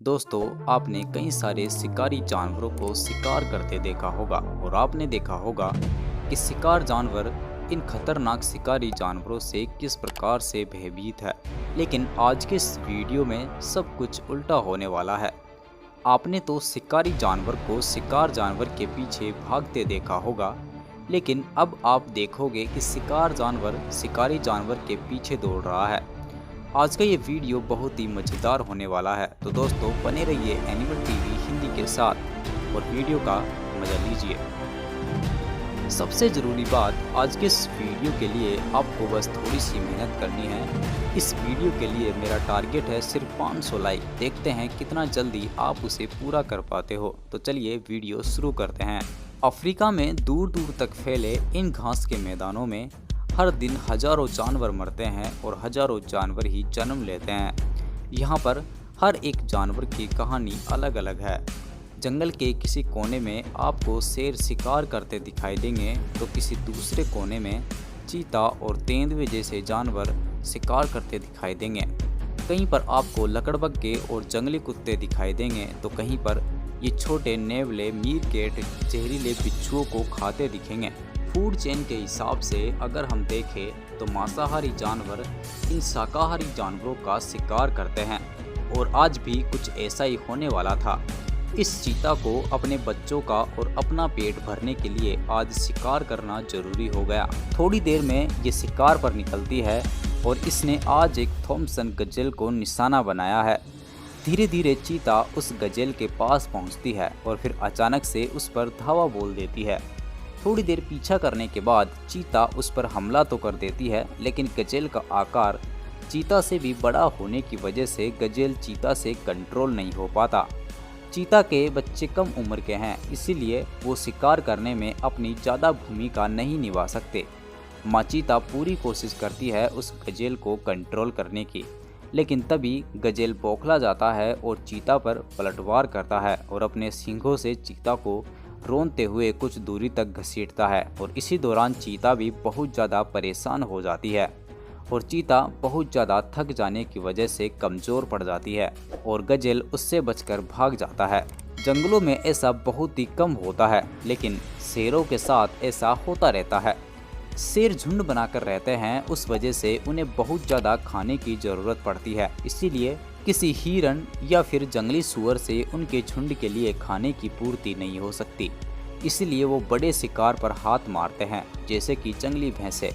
दोस्तों, आपने कई सारे शिकारी जानवरों को शिकार करते देखा होगा और आपने देखा होगा कि शिकार जानवर इन खतरनाक शिकारी जानवरों से किस प्रकार से भयभीत है। लेकिन आज के इस वीडियो में सब कुछ उल्टा होने वाला है। आपने तो शिकारी जानवर को शिकार जानवर के पीछे भागते देखा होगा, लेकिन अब आप देखोगे कि शिकार जानवर शिकारी जानवर के पीछे दौड़ रहा है। आज का ये वीडियो बहुत ही मज़ेदार होने वाला है, तो दोस्तों बने रहिए एनिमल टीवी हिंदी के साथ और वीडियो का मजा लीजिए। सबसे ज़रूरी बात, आज के इस वीडियो के लिए आपको बस थोड़ी सी मेहनत करनी है। इस वीडियो के लिए मेरा टारगेट है सिर्फ 500 लाइक। देखते हैं कितना जल्दी आप उसे पूरा कर पाते हो। तो चलिए वीडियो शुरू करते हैं। अफ्रीका में दूर दूर तक फैले इन घास के मैदानों में हर दिन हजारों जानवर मरते हैं और हजारों जानवर ही जन्म लेते हैं। यहाँ पर हर एक जानवर की कहानी अलग अलग है। जंगल के किसी कोने में आपको शेर शिकार करते दिखाई देंगे, तो किसी दूसरे कोने में चीता और तेंदुए जैसे जानवर शिकार करते दिखाई देंगे। कहीं पर आपको लकड़बग्घे और जंगली कुत्ते दिखाई देंगे, तो कहीं पर ये छोटे नेवले मीरकेट जहरीले बिच्छुओं को खाते दिखेंगे। फूड चेन के हिसाब से अगर हम देखें तो मांसाहारी जानवर इन शाकाहारी जानवरों का शिकार करते हैं और आज भी कुछ ऐसा ही होने वाला था। इस चीता को अपने बच्चों का और अपना पेट भरने के लिए आज शिकार करना जरूरी हो गया। थोड़ी देर में ये शिकार पर निकलती है और इसने आज एक थॉमसन गजेल को निशाना बनाया है। धीरे धीरे चीता उस गजेल के पास पहुंचती है और फिर अचानक से उस पर धावा बोल देती है। थोड़ी देर पीछा करने के बाद चीता उस पर हमला तो कर देती है, लेकिन गजेल का आकार चीता से भी बड़ा होने की वजह से गजेल चीता से कंट्रोल नहीं हो पाता। चीता के बच्चे कम उम्र के हैं, इसीलिए वो शिकार करने में अपनी ज़्यादा भूमिका नहीं निभा सकते। माँ चीता पूरी कोशिश करती है उस गजेल को कंट्रोल करने की, लेकिन तभी गजेल बौखला जाता है और चीता पर पलटवार करता है और अपने सींगों से चीता को रोनते हुए कुछ दूरी तक घसीटता है। और इसी दौरान चीता भी बहुत ज़्यादा परेशान हो जाती है और चीता बहुत ज़्यादा थक जाने की वजह से कमज़ोर पड़ जाती है और गजेल उससे बचकर भाग जाता है। जंगलों में ऐसा बहुत ही कम होता है, लेकिन शेरों के साथ ऐसा होता रहता है। शेर झुंड बनाकर रहते हैं, उस वजह से उन्हें बहुत ज़्यादा खाने की ज़रूरत पड़ती है। इसीलिए किसी हिरन या फिर जंगली सूअर से उनके झुंड के लिए खाने की पूर्ति नहीं हो सकती। इसलिए वो बड़े शिकार पर हाथ मारते हैं, जैसे कि जंगली भैंसें।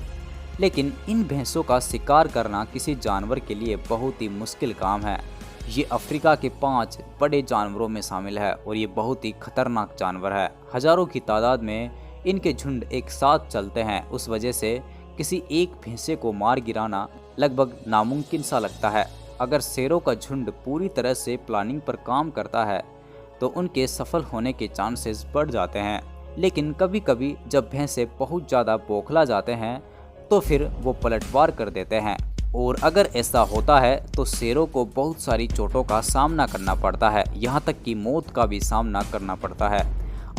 लेकिन इन भैंसों का शिकार करना किसी जानवर के लिए बहुत ही मुश्किल काम है। ये अफ्रीका के 5 बड़े जानवरों में शामिल है और ये बहुत ही खतरनाक जानवर है। हजारों की तादाद में इनके झुंड एक साथ चलते हैं, उस वजह से किसी एक भैंसे को मार गिराना लगभग नामुमकिन सा लगता है। अगर शेरों का झुंड पूरी तरह से प्लानिंग पर काम करता है तो उनके सफल होने के चांसेस बढ़ जाते हैं। लेकिन कभी कभी जब भैंसे बहुत ज़्यादा बौखला जाते हैं तो फिर वो पलटवार कर देते हैं, और अगर ऐसा होता है तो शेरों को बहुत सारी चोटों का सामना करना पड़ता है, यहाँ तक कि मौत का भी सामना करना पड़ता है।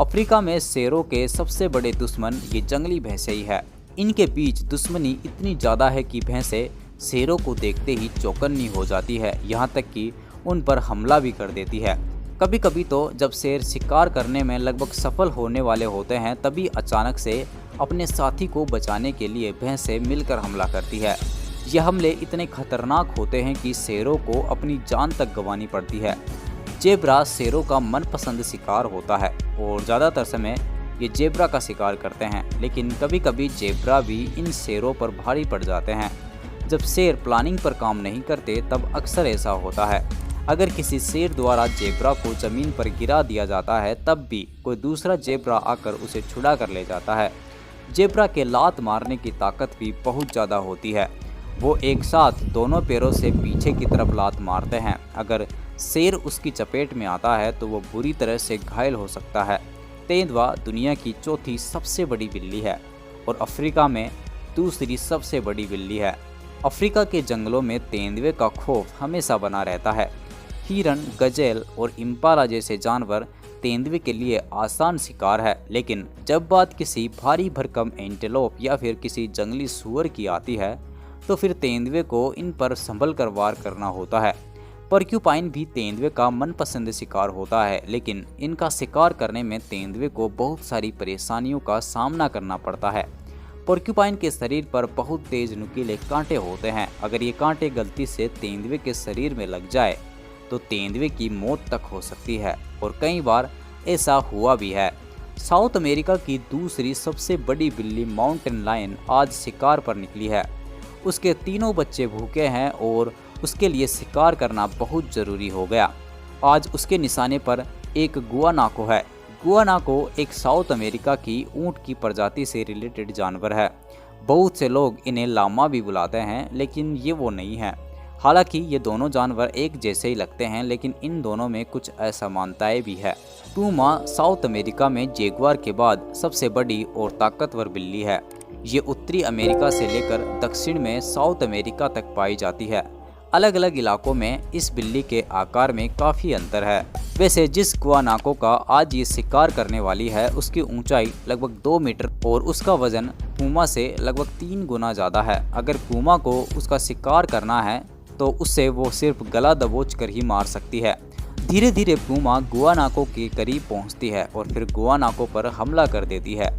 अफ्रीका में शेरों के सबसे बड़े दुश्मन ये जंगली भैंसे ही है। इनके बीच दुश्मनी इतनी ज़्यादा है कि भैंसे शेरों को देखते ही चौकन्नी हो जाती है, यहाँ तक कि उन पर हमला भी कर देती है। कभी कभी तो जब शेर शिकार करने में लगभग सफल होने वाले होते हैं, तभी अचानक से अपने साथी को बचाने के लिए भैंसें मिलकर हमला करती है। यह हमले इतने खतरनाक होते हैं कि शेरों को अपनी जान तक गंवानी पड़ती है। जेब्रा शेरों का मनपसंद शिकार होता है और ज़्यादातर समय ये जेब्रा का शिकार करते हैं, लेकिन कभी कभी जेब्रा भी इन शेरों पर भारी पड़ जाते हैं। जब शेर प्लानिंग पर काम नहीं करते तब अक्सर ऐसा होता है। अगर किसी शेर द्वारा जेब्रा को ज़मीन पर गिरा दिया जाता है, तब भी कोई दूसरा जेब्रा आकर उसे छुड़ा कर ले जाता है। जेब्रा के लात मारने की ताकत भी बहुत ज़्यादा होती है। वो एक साथ दोनों पैरों से पीछे की तरफ लात मारते हैं। अगर शेर उसकी चपेट में आता है तो वो बुरी तरह से घायल हो सकता है। तेंदुआ दुनिया की चौथी सबसे बड़ी बिल्ली है और अफ्रीका में दूसरी सबसे बड़ी बिल्ली है। अफ्रीका के जंगलों में तेंदुए का खौफ हमेशा बना रहता है। हिरन, गजेल और इम्पाला जैसे जानवर तेंदुए के लिए आसान शिकार है, लेकिन जब बात किसी भारी भरकम एंटेलोप या फिर किसी जंगली सूअर की आती है तो फिर तेंदुए को इन पर संभल कर वार करना होता है। पोर्क्यूपाइन भी तेंदुए का मनपसंद शिकार होता है, लेकिन इनका शिकार करने में तेंदुए को बहुत सारी परेशानियों का सामना करना पड़ता है। पोर्क्यूपाइन के शरीर पर बहुत तेज नुकीले कांटे होते हैं। अगर ये कांटे गलती से तेंदुए के शरीर में लग जाए तो तेंदुए की मौत तक हो सकती है, और कई बार ऐसा हुआ भी है। साउथ अमेरिका की दूसरी सबसे बड़ी बिल्ली माउंटेन लायन आज शिकार पर निकली है। उसके तीनों बच्चे भूखे हैं और उसके लिए शिकार करना बहुत ज़रूरी हो गया। आज उसके निशाने पर एक गुआनाको है। गुआनाको एक साउथ अमेरिका की ऊंट की प्रजाति से रिलेटेड जानवर है। बहुत से लोग इन्हें लामा भी बुलाते हैं, लेकिन ये वो नहीं है। हालांकि ये दोनों जानवर एक जैसे ही लगते हैं, लेकिन इन दोनों में कुछ असमानताएं भी है। पूमा साउथ अमेरिका में जैगुआर के बाद सबसे बड़ी और ताकतवर बिल्ली है। ये उत्तरी अमेरिका से लेकर दक्षिण में साउथ अमेरिका तक पाई जाती है। अलग अलग इलाकों में इस बिल्ली के आकार में काफ़ी अंतर है। वैसे जिस गुआनाको का आज ये शिकार करने वाली है, उसकी ऊंचाई लगभग 2 मीटर और उसका वजन पूमा से लगभग 3 गुना ज़्यादा है। अगर पूमा को उसका शिकार करना है तो उससे वो सिर्फ गला दबोच कर ही मार सकती है। धीरे धीरे पूमा गुआनाको के करीब पहुंचती है और फिर गुआनाको पर हमला कर देती है।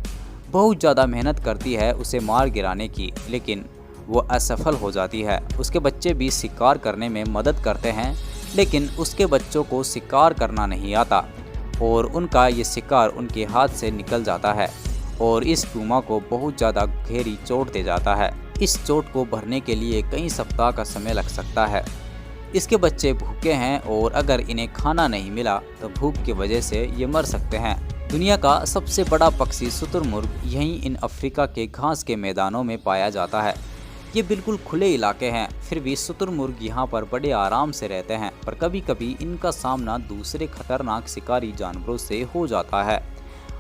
बहुत ज़्यादा मेहनत करती है उसे मार गिराने की, लेकिन वो असफल हो जाती है। उसके बच्चे भी शिकार करने में मदद करते हैं, लेकिन उसके बच्चों को शिकार करना नहीं आता और उनका ये शिकार उनके हाथ से निकल जाता है और इस पूमा को बहुत ज़्यादा गहरी चोट दे जाता है। इस चोट को भरने के लिए कई सप्ताह का समय लग सकता है। इसके बच्चे भूखे हैं और अगर इन्हें खाना नहीं मिला तो भूख की वजह से ये मर सकते हैं। दुनिया का सबसे बड़ा पक्षी शुतुरमुर्ग यहीं इन अफ्रीका के घास के मैदानों में पाया जाता है। ये बिल्कुल खुले इलाके हैं, फिर भी शुतुरमुर्ग यहाँ पर बड़े आराम से रहते हैं, पर कभी कभी इनका सामना दूसरे खतरनाक शिकारी जानवरों से हो जाता है।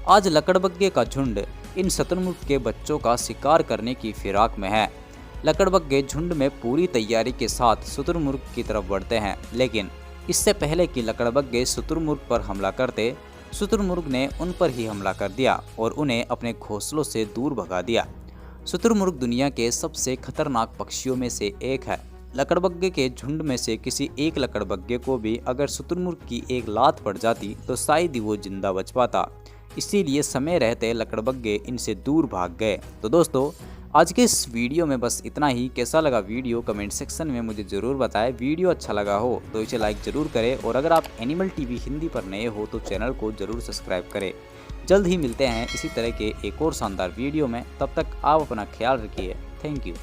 आज लकड़बग्घे का झुंड इन शुतुरमुर्ग के बच्चों का शिकार करने की फिराक में है। लकड़बग्घे झुंड में पूरी तैयारी के साथ शुतुरमुर्ग की तरफ बढ़ते हैं, लेकिन इससे पहले कि लकड़बग्घे शुतुरमुर्ग पर हमला करते, शुतुरमुर्ग ने उन पर ही हमला कर दिया और उन्हें अपने घोंसलों से दूर भगा दिया। शुतुरमुर्ग दुनिया के सबसे खतरनाक पक्षियों में से एक है। लकड़बग्घे के झुंड में से किसी एक लकड़बग्घे को भी अगर शुतुरमुर्ग की एक लात पड़ जाती तो शायद ही वो जिंदा बच पाता। इसीलिए समय रहते लकड़बग्घे इनसे दूर भाग गए। तो दोस्तों, आज के इस वीडियो में बस इतना ही। कैसा लगा वीडियो कमेंट सेक्शन में मुझे ज़रूर बताएं। वीडियो अच्छा लगा हो तो इसे लाइक ज़रूर करें और अगर आप एनिमल टीवी हिंदी पर नए हो तो चैनल को ज़रूर सब्सक्राइब करें। जल्द ही मिलते हैं इसी तरह के एक और शानदार वीडियो में। तब तक आप अपना ख्याल रखिए। Thank you.